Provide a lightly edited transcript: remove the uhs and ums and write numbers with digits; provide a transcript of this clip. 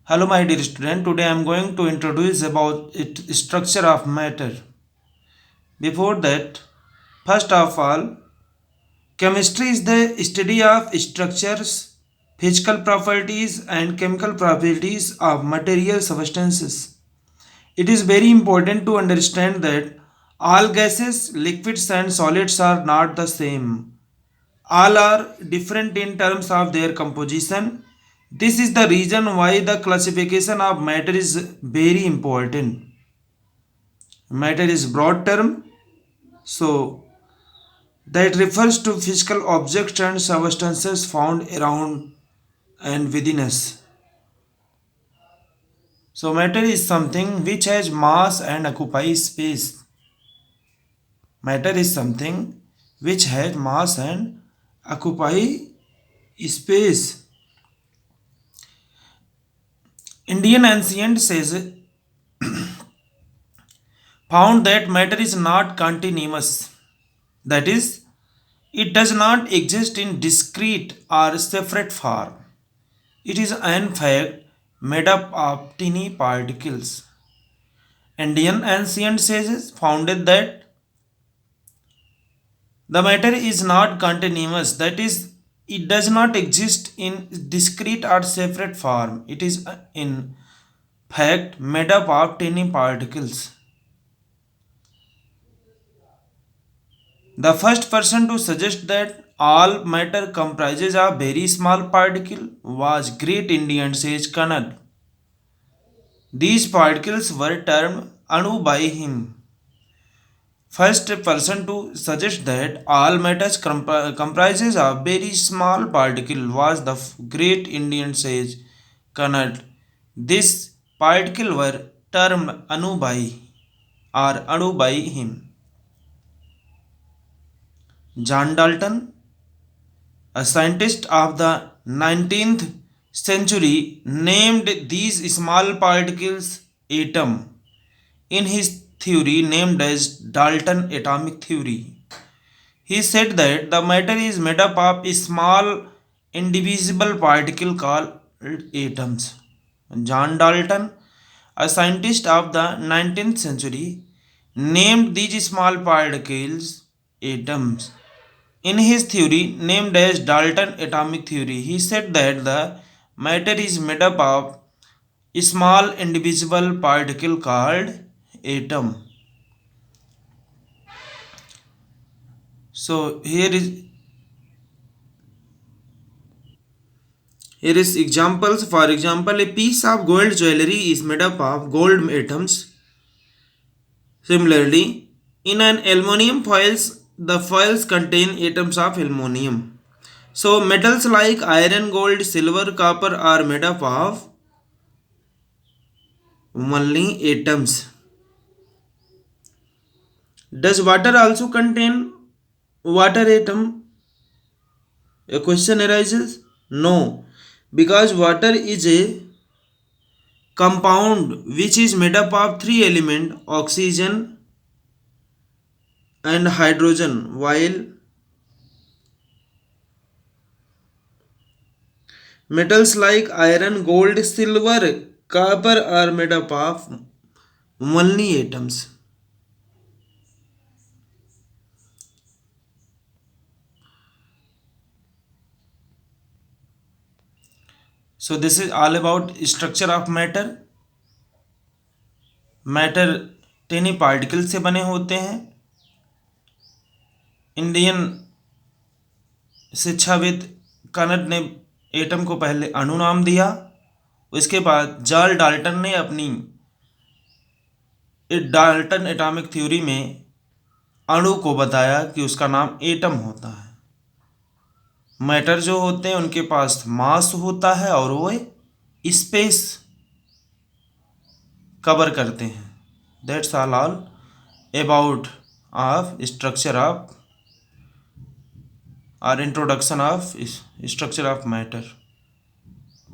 Hello my dear student, today I am going to introduce about structure of matter. Before that, first of all, chemistry is the study of structures, physical properties and chemical properties of material substances. It is very important to understand that all gases, liquids and solids are not the same. All are different in terms of their composition. This is the reason why the classification of matter is very important. Matter is broad term, so that refers to physical objects and substances found around and within us. So matter is something which has mass and occupies space. Matter is something which has mass and occupy space. Indian ancient says found that matter is not continuous. That is, it does not exist in discrete or separate form. It is in fact made up of tiny particles. Indian ancient sages founded that the matter is not continuous, that is, it does not exist in discrete or separate form. It is in fact made up of tiny particles. The first person to suggest that all matter comprises a very small particle was great Indian sage Kanad. These particles were termed Anu by him. First person to suggest that all matter comprises a very small particle was the great Indian sage Kanad. This particle were termed Anu by or Anu by him. John Dalton, a scientist of the 19th century, named these small particles atom in his theory named as Dalton atomic theory. He said that the matter is made up of small indivisible particles called atoms. John Dalton, a scientist of the 19th century, named these small particles atoms in his theory, named as Dalton atomic theory. He said that the matter is made up of a small indivisible particle called atom. So here is examples. For example, a piece of gold jewelry is made up of gold atoms. Similarly, in an aluminium foils, the foils contain atoms of aluminium. So metals like iron, gold, silver, copper are made up of only atoms. Does water also contain water atom? A question arises. No, because water is a compound which is made up of three elements oxygen and hydrogen, while metals like iron, gold, silver, copper are made up of only atoms. So this is all about structure of matter. Matter tiny particle से बने होते हैं. Indian शिक्षाविद कनट ने atom को पहले अणु नाम दिया. उसके बाद जॉर्ज डाल्टन ने अपनी डाल्टन एटॉमिक थ्योरी में अणु को बताया कि उसका नाम एटम होता है. मैटर जो होते हैं उनके पास मास होता है और वो स्पेस कवर करते हैं. That's all about of structure of or introduction of structure of matter.